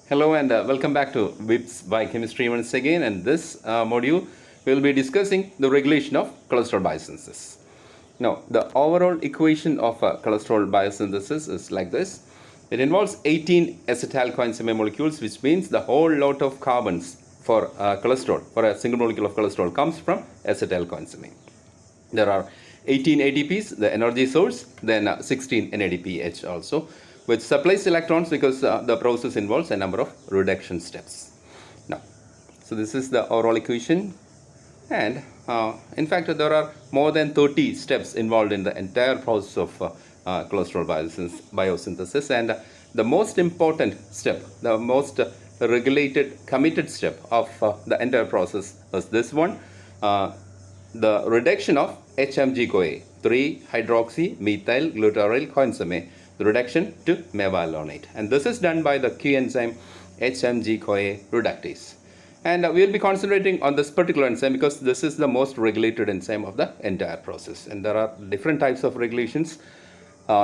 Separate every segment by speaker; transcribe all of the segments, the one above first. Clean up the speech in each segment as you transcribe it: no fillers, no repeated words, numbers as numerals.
Speaker 1: Hello and welcome back to WIP's Biochemistry once again. And this module we will be discussing the regulation of cholesterol biosynthesis. Now, the overall equation of cholesterol biosynthesis is like this. It involves 18 acetyl coenzyme molecules, which means the whole lot of carbons for cholesterol, for a single molecule of cholesterol, comes from acetyl coenzyme. There are 18 ATPs, the energy source, then 16 NADPH also, which supplies electrons because the process involves a number of reduction steps. Now, so this is the overall equation, and in fact there are more than 30 steps involved in the entire process of cholesterol biosynthesis, and the most important step, the most regulated, committed step of the entire process is this one, the reduction of HMG CoA, 3-hydroxy-methyl glutaryl coenzyme, the reduction to mevalonate, and this is done by the key enzyme HMG CoA reductase. And we will be concentrating on this particular enzyme because this is the most regulated enzyme of the entire process, and there are different types of regulations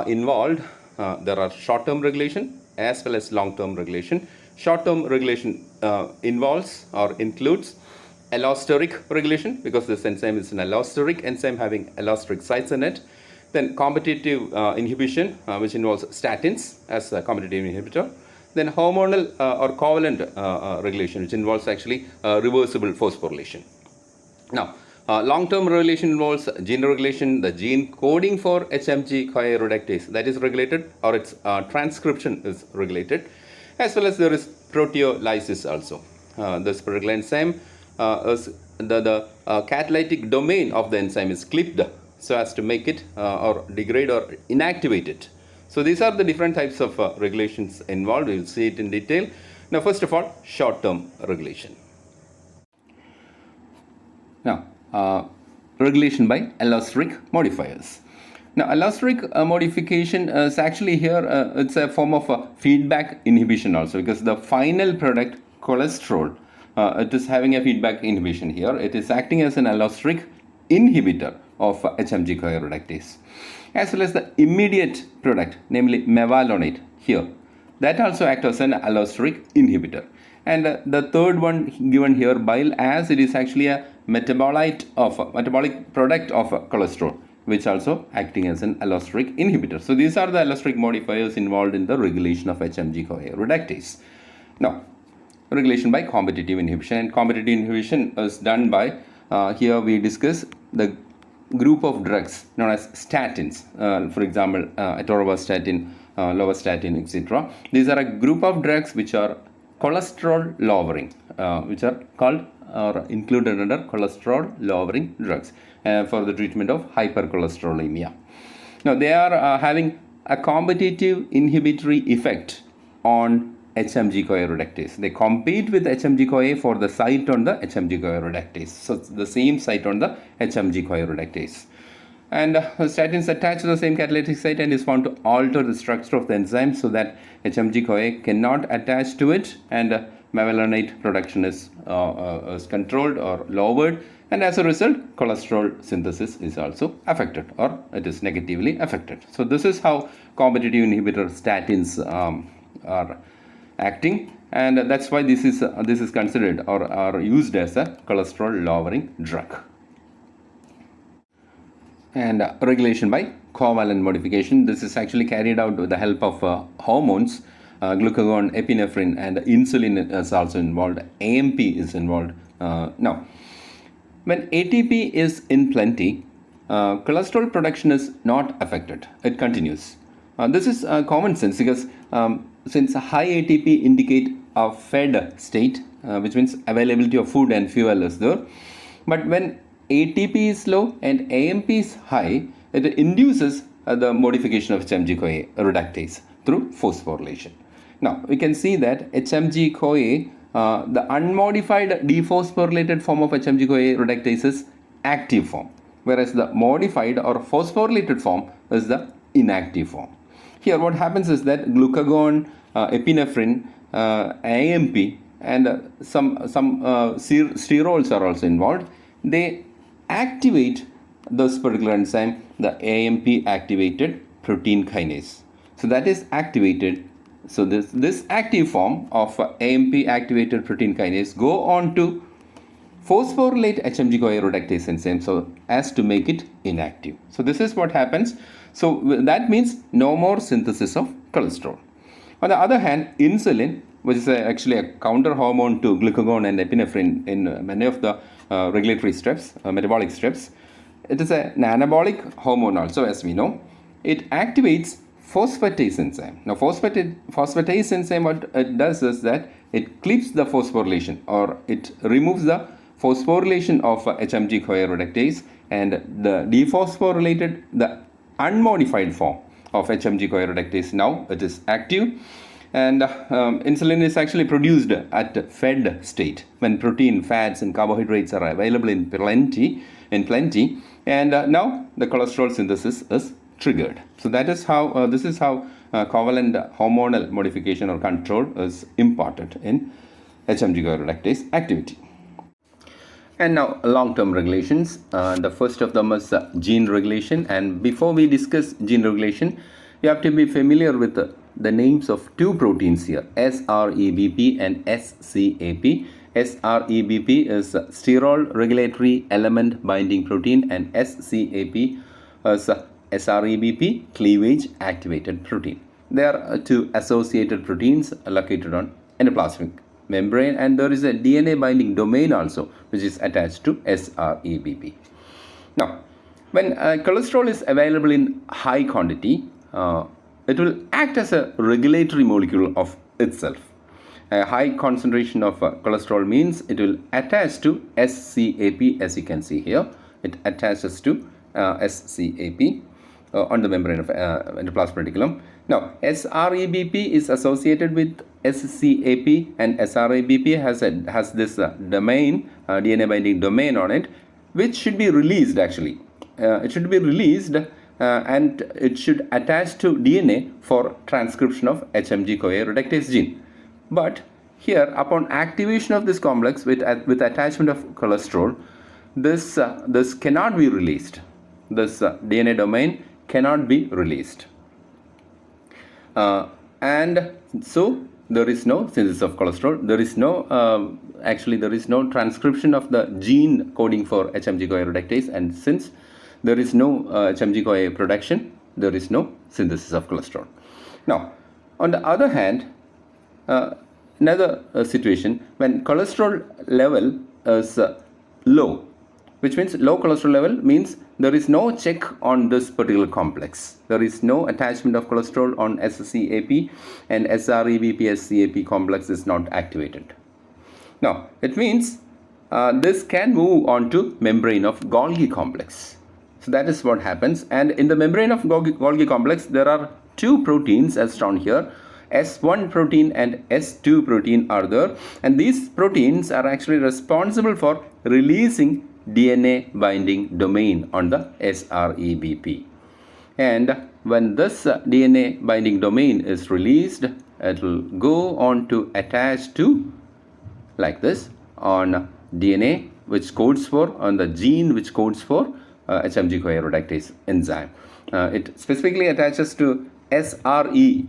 Speaker 1: involved. There are short-term regulation as well as long-term regulation. Short-term regulation involves or includes allosteric regulation, because this enzyme is an allosteric enzyme having allosteric sites in it. Then competitive inhibition, which involves statins as a competitive inhibitor. Then hormonal or covalent regulation, which involves actually reversible phosphorylation. Now, long-term regulation involves gene regulation, the gene coding for HMG CoA reductase, that is regulated, or its transcription is regulated, as well as there is proteolysis also. This particular enzyme is the catalytic domain of the enzyme is clipped so as to make it or degrade or inactivate it. So these are the different types of regulations involved. We will see it in detail. Now, first of all, short-term regulation. Now, regulation by allosteric modifiers. Now, allosteric modification is actually here, it's a form of feedback inhibition also, because the final product, cholesterol, it is having a feedback inhibition here. It is acting as an allosteric inhibitor of HMG CoA reductase, as well as the immediate product, namely mevalonate here, that also acts as an allosteric inhibitor. And the third one given here, bile, as it is actually a metabolic product of cholesterol, which also acting as an allosteric inhibitor. So these are the allosteric modifiers involved in the regulation of HMG CoA reductase. Now, regulation by competitive inhibition, and competitive inhibition is done by here we discuss the group of drugs known as statins, for example atorvastatin, lovastatin, etc. These are a group of drugs which are cholesterol lowering, which are called or included under cholesterol lowering drugs for the treatment of hypercholesterolemia. Now, they are having a competitive inhibitory effect on HMG CoA reductase. They compete with HMG CoA for the site on the HMG CoA reductase. So it's the same site on the HMG CoA reductase. And statins attach to the same catalytic site and is found to alter the structure of the enzyme so that HMG CoA cannot attach to it, and mevalonate production is controlled or lowered, and as a result cholesterol synthesis is also affected, or it is negatively affected. So this is how competitive inhibitor statins are acting, and that's why this is considered or are used as a cholesterol lowering drug. And regulation by covalent modification, this is actually carried out with the help of hormones, glucagon, epinephrine, and insulin is also involved, AMP is involved. Now, when ATP is in plenty, cholesterol production is not affected, it continues. This is common sense, because since high ATP indicate a fed state, which means availability of food and fuel is there, but when ATP is low and AMP is high, it induces the modification of HMG CoA reductase through phosphorylation. Now, we can see that HMG CoA, the unmodified dephosphorylated form of HMG CoA reductase is active form, whereas the modified or phosphorylated form is the inactive form. Here what happens is that glucagon, epinephrine, AMP, and some sterols are also involved. They activate this particular enzyme, the AMP activated protein kinase. So that is activated So this active form of AMP activated protein kinase go on to phosphorylate HMG CoA reductase enzyme so as to make it inactive. So this is what happens. So that means no more synthesis of cholesterol. On the other hand, insulin, which is actually a counter hormone to glucagon and epinephrine in many of the regulatory steps, metabolic steps, it is an anabolic hormone also, as we know. It activates phosphatase enzyme. Now, phosphatase enzyme, what it does is that it clips the phosphorylation, or it removes the phosphorylation of HMG CoA reductase, and the dephosphorylated, the unmodified form of HMG CoA reductase, now it is active. And insulin is actually produced at fed state when protein, fats, and carbohydrates are available in plenty. And now the cholesterol synthesis is triggered. So that is how this is how covalent hormonal modification or control is important in HMG CoA reductase activity. And now long-term regulations. The first of them is gene regulation. And before we discuss gene regulation, you have to be familiar with the names of two proteins here, SREBP and SCAP. SREBP is sterol regulatory element binding protein, and SCAP is SREBP cleavage activated protein. They are two associated proteins located on endoplasmic membrane, and there is a DNA binding domain also which is attached to SREBP. Now, when cholesterol is available in high quantity, it will act as a regulatory molecule of itself. A high concentration of cholesterol means it will attach to SCAP, as you can see here. It attaches to SCAP on the membrane of endoplasmic reticulum. Now, SREBP is associated with SCAP, and SREBP has this domain, DNA binding domain on it, which should be released actually. It should be released and it should attach to DNA for transcription of HMG CoA reductase gene. But here, upon activation of this complex with attachment of cholesterol, this cannot be released. This DNA domain cannot be released. And so there is no synthesis of cholesterol. There is no there is no transcription of the gene coding for HMG CoA reductase, and since there is no HMG CoA production, there is no synthesis of cholesterol. Now, on the other hand, another situation when cholesterol level is low, which means low cholesterol level means there is no check on this particular complex. There is no attachment of cholesterol on SCAP, and SREBP SCAP complex is not activated. Now, it means this can move on to membrane of Golgi complex. So that is what happens. And in the membrane of Golgi complex, there are two proteins as shown here. S1 protein and S2 protein are there, and these proteins are actually responsible for releasing DNA binding domain on the SREBP. And when this DNA binding domain is released, it will go on to attach to, like this, on DNA which codes for, on the gene which codes for HMG CoA reductase enzyme. It specifically attaches to SRE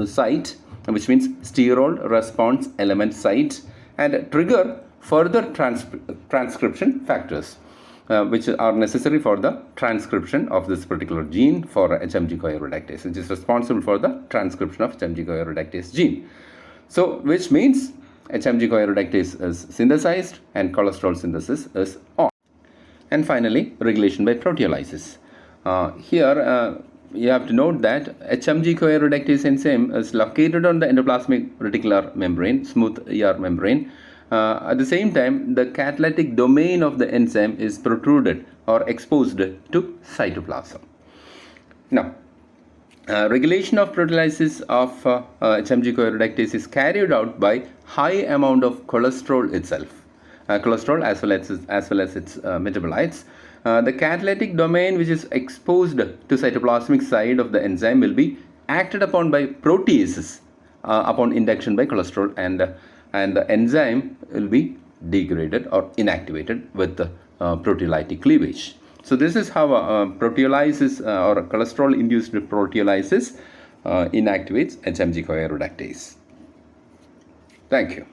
Speaker 1: site, which means sterol response element site, and trigger further transcription factors which are necessary for the transcription of this particular gene for HMG CoA reductase, which is responsible for the transcription of HMG CoA reductase gene. So, which means HMG CoA reductase is synthesized and cholesterol synthesis is on. And finally, regulation by proteolysis. Here, you have to note that HMG CoA reductase enzyme is located on the endoplasmic reticular membrane, smooth ER membrane. At the same time, the catalytic domain of the enzyme is protruded or exposed to cytoplasm. Now, regulation of proteolysis of HMG CoA reductase is carried out by high amount of cholesterol itself. Cholesterol as well as its metabolites. The catalytic domain which is exposed to cytoplasmic side of the enzyme will be acted upon by proteases upon induction by cholesterol, and the enzyme will be degraded or inactivated with the proteolytic cleavage. So this is how proteolysis or cholesterol induced proteolysis inactivates HMG CoA reductase. Thank you.